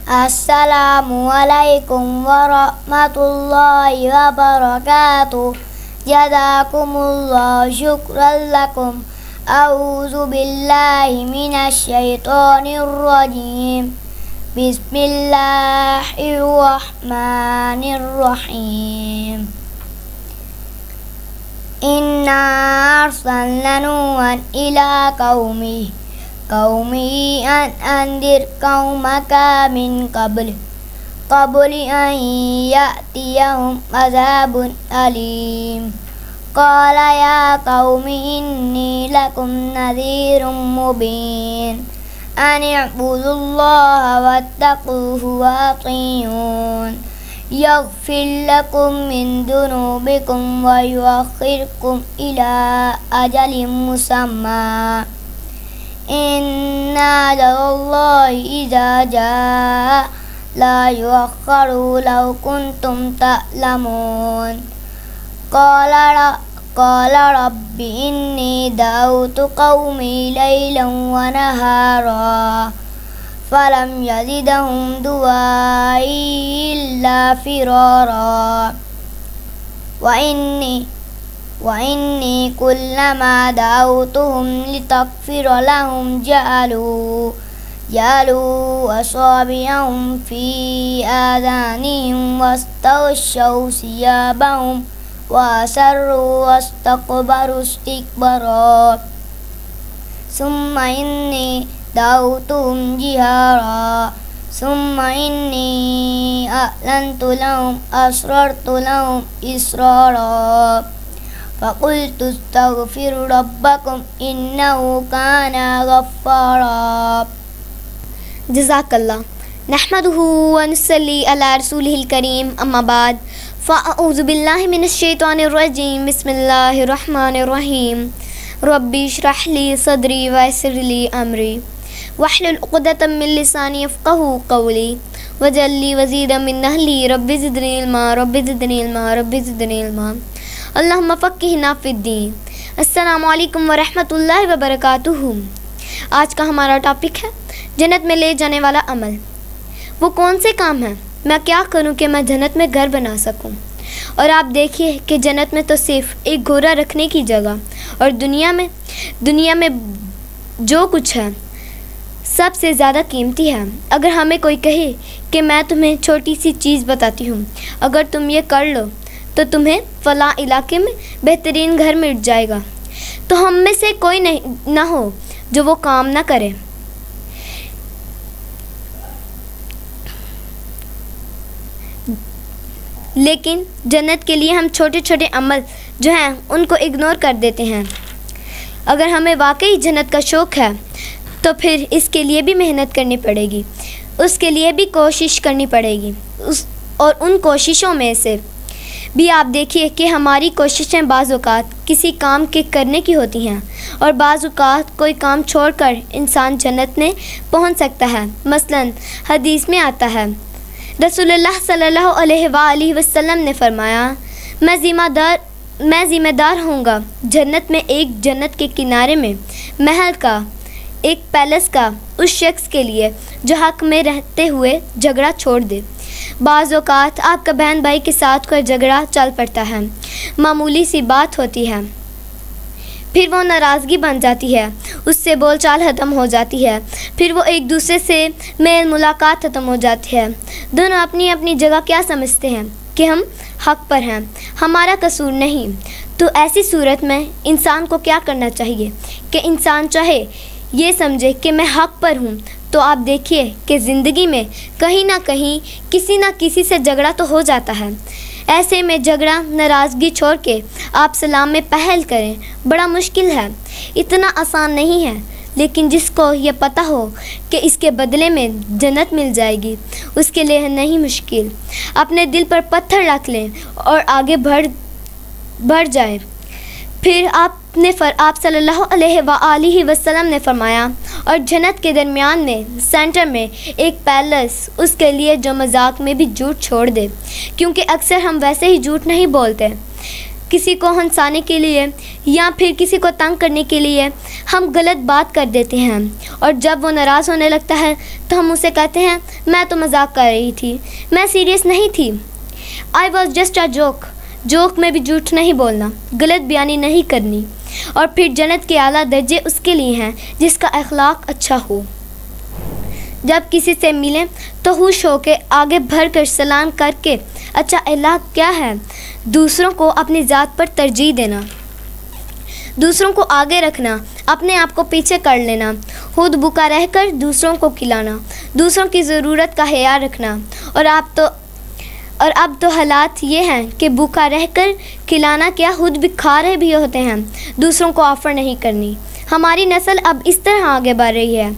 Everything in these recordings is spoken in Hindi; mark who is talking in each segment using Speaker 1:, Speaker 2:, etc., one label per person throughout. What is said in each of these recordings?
Speaker 1: अस्सलामुअलैकुम वरहमतुल्लाहि वबरकातुहू। जज़ाकुमुल्लाहु शुक्रन लकुम। अऊज़ु बिल्लाहि मिनश शैतानिर रजीम। बिस्मिल्लाहिर रहमानिर रहीम। इन्ना अर्सलना नूहन इला कौमिही अन अंदिर कौमका मिन क़ब्ल अन यअतियहुम अज़ाबुन अलीम। क़ाल या कौमि इन्नी लकुम नज़ीरुम मुबीन अन इअ्बुदुल्लाह वत्तक़ूहु वअतीऊन। यग़फ़िर लकुम मिन दुनूबिकुम व युअख़्खिरकुम इला अजलिम मुसम्मा। इन्ना अजलल्लाहि इज़ा जाअ ला युअख़्ख़रु लौ कुन्तुम तअलमून। क़ाल रब्बि इन्नी दअउतु क़ौमी लैलन व नहारा फ़लम यज़िदहुम दुआई इल्ला फ़िरारा। व इन्नी कुल्लमा दअउतुहुम लितग़फ़िर लहुम जअलू असाबिअहुम फ़ी आज़ानिहिम वस्तग़शौ सियाबहुम वअसर्रू वस्तक्बरू इस्तिक्बारा। सुम्मा इन्नी दअउतुहुम जिहारा सुम्मा इन्नी अअलनतु लहुम असररतु लहुम इसरारा। फ़क़ुल्तु इस्तग़फ़िरू रब्बकुम इन्नहु कान गफ़्फ़ारा।
Speaker 2: जज़ाकल्लाह। नहमदुहु व नुसल्ली अला रसूलिहिल करीम, अम्मा बाद। फ़अऊज़ु बिल्लाहि मिनश शैतानिर रजीम। बिस्मिल्लाहिर रहमानिर रहीम। रब्बि इश्रह ली सदरी व यस्सिर ली अमरी वहलुल उक़दतम मिन लिसानी यफ़क़हू क़ौली वजअल ली वज़ीरम मिन अहली रब्बि ज़िदनी इल्मा रब्बि ज़िदनी इल्मा रब्बि ज़िदनी इल्मा। अल्लाहुम्मा फ़क़्क़िहना फ़िद्दीन। अस्सलामु अलैकुम व रहमतुल्लाहि व बरकातुहू। आज का हमारा टॉपिक है जन्नत में ले जाने वाला अमल। वो कौन से काम हैं? मैं क्या करूं कि मैं जन्नत में घर बना सकूं? और आप देखिए कि जन्नत में तो सिर्फ एक घोड़ा रखने की जगह और दुनिया में जो कुछ है सबसे ज़्यादा कीमती है। अगर हमें कोई कहे कि मैं तुम्हें छोटी सी चीज़ बताती हूँ, अगर तुम ये कर लो तो तुम्हें फ़लाँ इलाके में बेहतरीन घर मिल जाएगा, तो हम में से कोई ना हो जो वो काम ना करे। लेकिन जन्नत के लिए हम छोटे छोटे अमल जो हैं उनको इग्नोर कर देते हैं। अगर हमें वाकई जन्नत का शौक़ है तो फिर इसके लिए भी मेहनत करनी पड़ेगी, उसके लिए भी कोशिश करनी पड़ेगी। और उन कोशिशों में से भी आप देखिए कि हमारी कोशिशें बाज़ औक़ात किसी काम के करने की होती हैं और बाज़ औक़ात कोई काम छोड़कर इंसान जन्नत में पहुंच सकता है। मसलन हदीस में आता है, रसूलुल्लाह सल्लल्लाहु अलैहि वसल्लम ने फरमाया, मैं ज़िम्मेदार होऊंगा जन्नत में एक जन्नत के किनारे में महल का, एक पैलेस का उस शख्स के लिए जो हक़ में रहते हुए झगड़ा छोड़ दे। बाज़ औक़ात आपका बहन भाई के साथ कोई झगड़ा चल पड़ता है, मामूली सी बात होती है, फिर वो नाराज़गी बन जाती है, उससे बोलचाल ख़त्म हो जाती है, फिर वो एक दूसरे से मेल मुलाकात ख़त्म हो जाती है। दोनों अपनी अपनी जगह क्या समझते हैं कि हम हक़ पर हैं, हमारा कसूर नहीं। तो ऐसी सूरत में इंसान को क्या करना चाहिए कि इंसान चाहे ये समझे कि मैं हक़ पर हूँ, तो आप देखिए कि ज़िंदगी में कहीं ना कहीं किसी ना किसी से झगड़ा तो हो जाता है। ऐसे में झगड़ा नाराज़गी छोड़ के आप सलाम में पहल करें। बड़ा मुश्किल है, इतना आसान नहीं है, लेकिन जिसको ये पता हो कि इसके बदले में जन्नत मिल जाएगी, उसके लिए नहीं मुश्किल। अपने दिल पर पत्थर रख लें और आगे बढ़ जाए। फिर आप सल्लल्लाहु अलैहि वसल्लम ने फरमाया, और जन्नत के दरमियान में सेंटर में एक पैलेस उसके लिए जो मजाक में भी झूठ छोड़ दे, क्योंकि अक्सर हम वैसे ही झूठ नहीं बोलते, किसी को हंसाने के लिए या फिर किसी को तंग करने के लिए हम गलत बात कर देते हैं, और जब वो नाराज़ होने लगता है तो हम उसे कहते हैं मैं तो मजाक कर रही थी, मैं सीरियस नहीं थी, I was just a joke. Joke में भी झूठ नहीं बोलना, गलत बयानी नहीं करनी। और फिर जन्नत के आला दर्जे उसके लिए हैं जिसका अखलाक अच्छा हो। जब किसी से मिलें तो खुश होकर आगे भर कर सलाम करके अच्छा अखलाक क्या है, दूसरों को अपनी ज़ात पर तरजीह देना, दूसरों को आगे रखना, अपने आप को पीछे कर लेना, खुद भूखा रहकर दूसरों को खिलाना, दूसरों की ज़रूरत का ख्याल रखना। और अब तो हालात ये हैं कि भूखा रहकर खिलाना क्या, खुद भी खा रहे भी होते हैं, दूसरों को ऑफ़र नहीं करनी। हमारी नस्ल अब इस तरह आगे बढ़ रही है।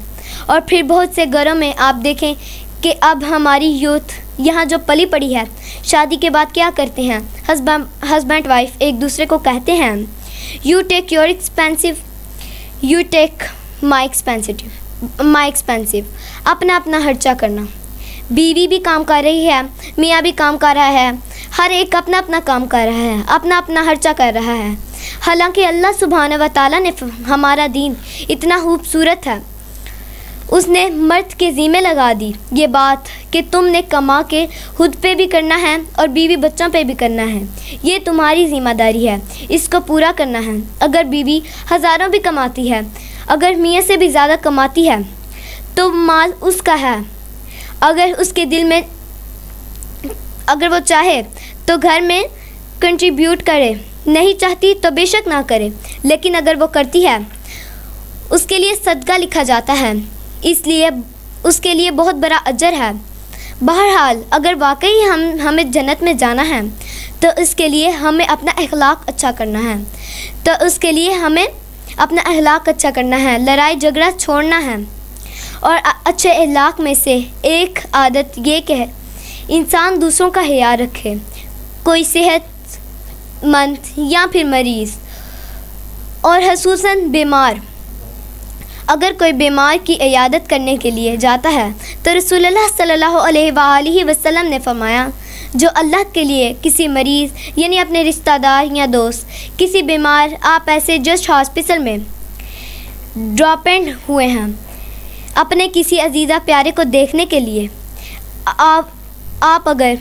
Speaker 2: और फिर बहुत से घरों में आप देखें कि अब हमारी यूथ यहाँ जो पली पड़ी है, शादी के बाद क्या करते हैं, हस्बैंड वाइफ एक दूसरे को कहते हैं you take your expensive, you take my expensive, अपना अपना खर्चा करना। बीवी भी काम कर रही है, मियाँ भी काम कर रहा है, हर एक अपना अपना काम कर रहा है, अपना अपना खर्चा कर रहा है। हालांकि अल्लाह सुब्हानहू व तआला ने हमारा दीन इतना खूबसूरत है, उसने मर्द के ज़िम्मे लगा दी ये बात कि तुमने कमा के खुद पे भी करना है और बीवी बच्चों पे भी करना है। ये तुम्हारी ज़िम्मेदारी है, इसको पूरा करना है। अगर बीवी हज़ारों भी कमाती है, अगर मियाँ से भी ज़्यादा कमाती है तो माल उसका है। अगर उसके दिल में, अगर वो चाहे तो घर में कंट्रीब्यूट करे, नहीं चाहती तो बेशक ना करे, लेकिन अगर वो करती है उसके लिए सदका लिखा जाता है, इसलिए उसके लिए बहुत बड़ा अजर है। बहरहाल अगर वाकई हमें जन्नत में जाना है तो इसके लिए हमें अपना अखलाक अच्छा करना है, तो उसके लिए हमें अपना अखलाक अच्छा करना है, लड़ाई झगड़ा छोड़ना है। और अच्छे अखलाक में से एक आदत ये कि इंसान दूसरों का ख्याल रखे, कोई सेहतमंद या फिर मरीज़, और ख़ुसूसन बीमार। अगर कोई बीमार की इयादत करने के लिए जाता है तो रसूलुल्लाह सल्लल्लाहु अलैहि वसल्लम ने फरमाया, जो अल्लाह के लिए किसी मरीज़ यानी अपने रिश्तेदार या दोस्त, किसी बीमार, आप ऐसे जस्ट हॉस्पिटल में ड्रॉप इन हुए हैं अपने किसी अजीज़ा प्यारे को देखने के लिए, आप अगर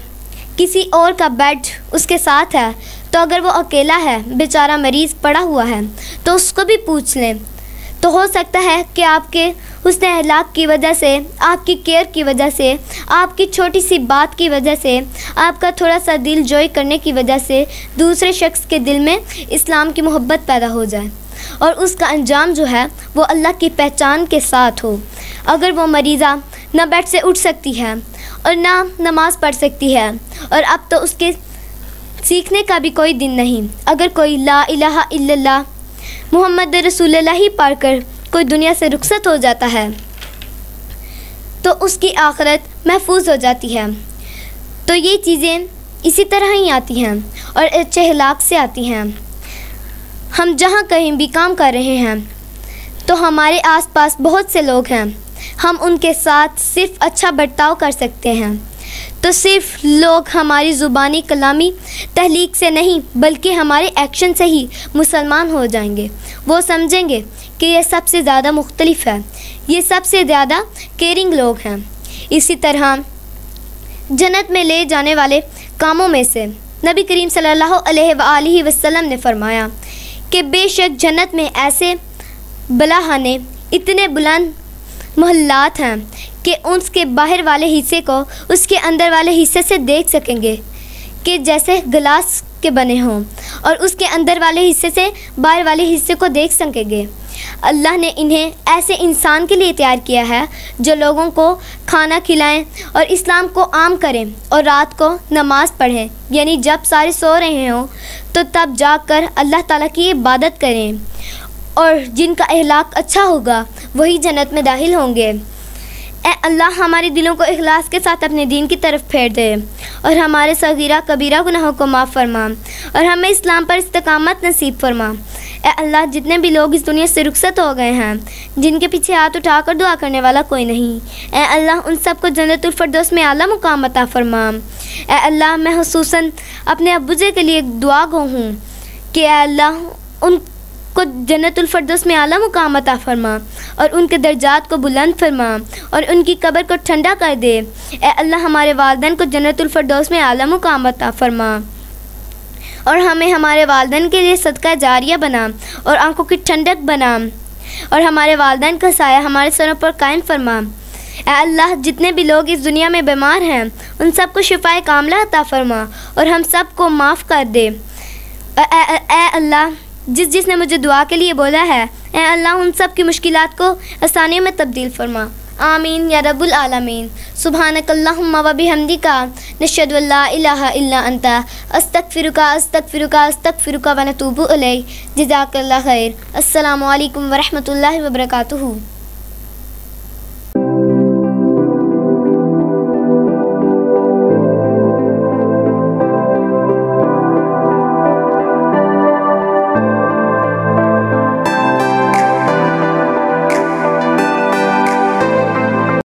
Speaker 2: किसी और का बेड उसके साथ है तो अगर वो अकेला है, बेचारा मरीज़ पड़ा हुआ है, तो उसको भी पूछ लें। तो हो सकता है कि आपके हुस्न अखलाक की वजह से, आपकी केयर की वजह से, आपकी छोटी सी बात की वजह से, आपका थोड़ा सा दिल जोई करने की वजह से दूसरे शख्स के दिल में इस्लाम की मोहब्बत पैदा हो जाए और उसका अंजाम जो है वो अल्लाह की पहचान के साथ हो। अगर वो मरीज़ा ना बेड से उठ सकती है और ना नमाज़ पढ़ सकती है, और अब तो उसके सीखने का भी कोई दिन नहीं, अगर कोई ला इलाहा इल्लल्लाह मोहम्मद रसूलुल्लाह ही पढ़कर कोई दुनिया से रुखसत हो जाता है तो उसकी आखिरत महफूज हो जाती है। तो ये चीज़ें इसी तरह ही आती हैं और अच्छे अखलाक से आती हैं। हम जहाँ कहीं भी काम कर रहे हैं तो हमारे आसपास बहुत से लोग हैं, हम उनके साथ सिर्फ अच्छा बर्ताव कर सकते हैं, तो सिर्फ लोग हमारी ज़ुबानी कलामी तहलीक से नहीं बल्कि हमारे एक्शन से ही मुसलमान हो जाएंगे। वो समझेंगे कि ये सबसे ज़्यादा मुख्तलिफ है, ये सबसे ज़्यादा केयरिंग लोग हैं। इसी तरह जन्नत में ले जाने वाले कामों में से नबी करीम सल्लल्लाहु अलैहि वसल्लम ने फरमाया कि बेशक जन्नत में ऐसे बलाहाने, इतने बुलंद मोहल्लात हैं कि उसके बाहर वाले हिस्से को उसके अंदर वाले हिस्से से देख सकेंगे कि जैसे गिलास के बने हों, और उसके अंदर वाले हिस्से से बाहर वाले हिस्से को देख सकेंगे। अल्लाह ने इन्हें ऐसे इंसान के लिए तैयार किया है जो लोगों को खाना खिलाएं और इस्लाम को आम करें और रात को नमाज़ पढ़ें, यानी जब सारे सो रहे हों तो तब जाकर अल्लाह ताला की इबादत करें, और जिनका अखलाक अच्छा होगा वही जन्नत में दाखिल होंगे। ए अल्लाह हमारे दिलों को इखलास के साथ अपने दीन की तरफ फेर दे और हमारे सगीरा कबीरा गुनाहों को माफ़ फरमा और हमें इस्लाम पर इस्तकामत नसीब फरमा। ए अल्लाह जितने भी लोग इस दुनिया से रुखसत हो गए हैं, जिनके पीछे हाथ उठाकर दुआ करने वाला कोई नहीं, ए अल्लाह उन सबको जन्नतुल फिरदौस में आला मुकाम अता फरमा। ए अल्लाह मैं खुसूसन अपने अब्बूजे के लिए दुआ गो हूँ कि ऐ अल्लाह उनको जन्नतुल फरदौस में आला मुकाम अता फरमा और उनके दर्जात को बुलंद फरमा और उनकी कब्र को ठंडा कर दे। ऐ अल्लाह हमारे वालिदैन को जन्नतुल फरदौस में आला मुकाम अता फरमा और हमें हमारे वालिदैन के लिए सदका जारिया बना और आंखों की ठंडक बना और हमारे वालिदैन का साया हमारे सरों पर कायम फरमा। ऐ अल्लाह जितने भी लोग इस दुनिया में बीमार हैं उन सबको शिफाए कामला अता फरमा और हम सब को माफ़ कर दे। ऐ अल्लाह जिसने मुझे दुआ के लिए बोला है, ऐ अल्लाह उन सब की मुश्किलात को आसानियों में तब्दील फरमा। आमीन या रब्बुल आलमीन। सुब्हानकल्लाहुम्मा व बिहम्दिका नशहदु अल्ला इलाहा इल्ला अंता अस्तगफिरुका व नतूबु इलैक। जज़ाकल्लाहु खैर। अस्सलामु अलैकुम व रहमतुल्लाहि व बरकातुहू।